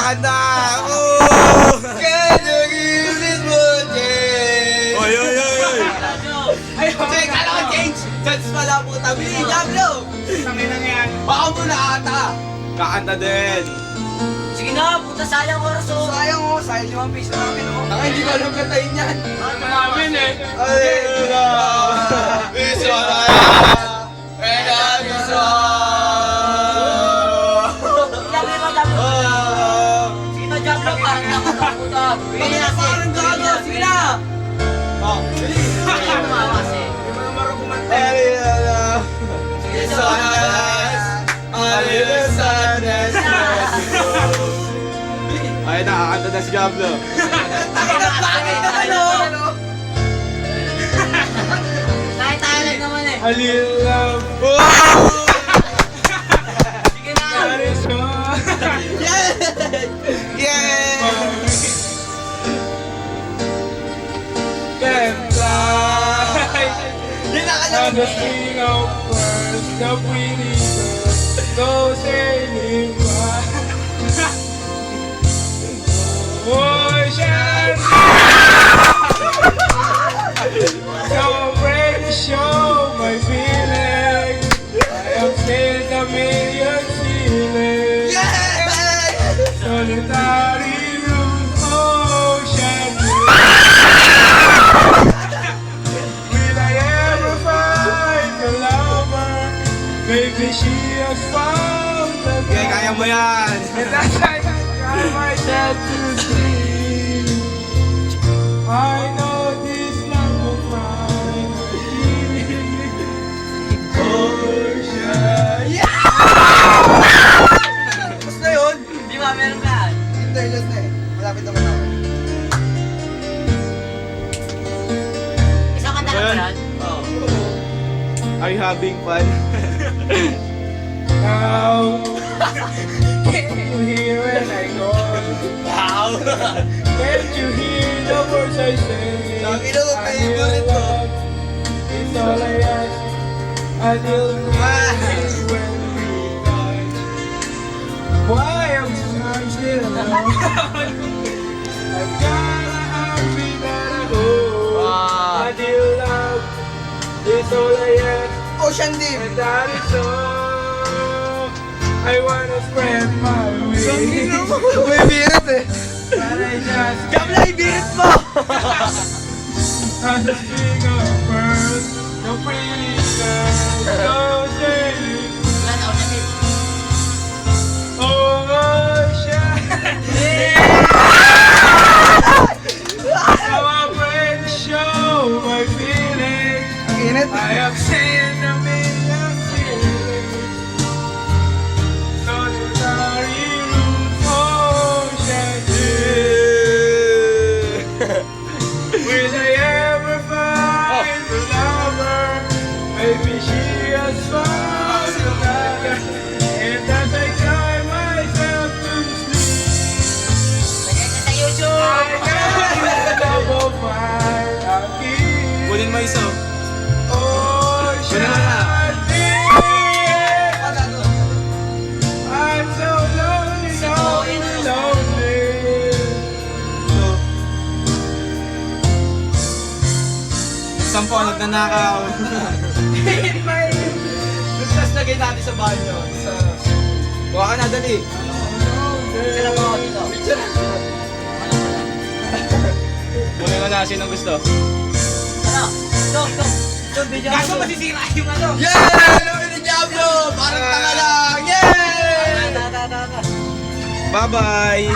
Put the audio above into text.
Ganda! Can you give this one, Jay? Oy! Ay, Jay, kala ko change! Chance pala po tabi. Diablo! tangin na yan. Baka mo na ata! Kakanta din! Sige na, puta sayang oras oh. Sayang 5 piso namin Taka, hindi ko alam kantayin yan! Namin eh. Piso na! Piso! Dami mo, dami mo. Sige na, Diablo, parang nakakaputa. Sige na, parang gago! Sige na! Oh, bilis! Kasi. Hindi mo na marunong kumanta. Ay, nakakanta na si Gablo. Bakit naman oh? Kahit tayo lang naman eh. A little love. Sige na. That is all. Yeah! Can fly. Yun ang alam On mo. the string of pearls, the pretty girl goes sailing by. Ocean. So I'm ready to show my feelings. I have sailed a million ceilings. Yeah! Solitary room, ocean. Will I ever find a lover? Maybe she has found a Okay, kaya mo yan. And that's why I got myself to sleep. I know this love of mine. Ocean. Tapos na yun. Di ba, meron ka? Interless na eh. Malapit naman ako. Isang kanta lang ba yan? Are you having fun? Now, can you hear when I go? Wow! Can't you hear the words I say? Lagi na ang favorite ko. It's all I ask. I will miss when we touch. Why I'm still alone? I've got a heartbeat that I hold. Wow. I deal love. It's all I ask. Ocean Deep! And that is all. I wanna spread my wings. May birit eh. But I just Gabla, ibirit mo! on the string of pearls, the pretty girl goes sailing. Wala na, wala na. Ocean. So I'm ready to show my feelings. Ang init. I have seen a million feelings. Solitary room, ocean. Will I ever find a lover? Maybe she has found another. And as I cry myself to sleep, Lagay ka sa YouTube. I got the love of my keep. Kunin mo isa. Ocean deep. I'm so lonely, lonely, lonely. Sampo, nagnanakaw. Tapos lagay natin sa banyo. Buka ka na, dali. Sila mo ako dito. Kunin mo na, sinong gusto? Ano? Ito, video. Gago masisira yung ano. Yeah! Lumi ni Diablo! Parang tanga lang! Yeah! Ta. Bye-bye!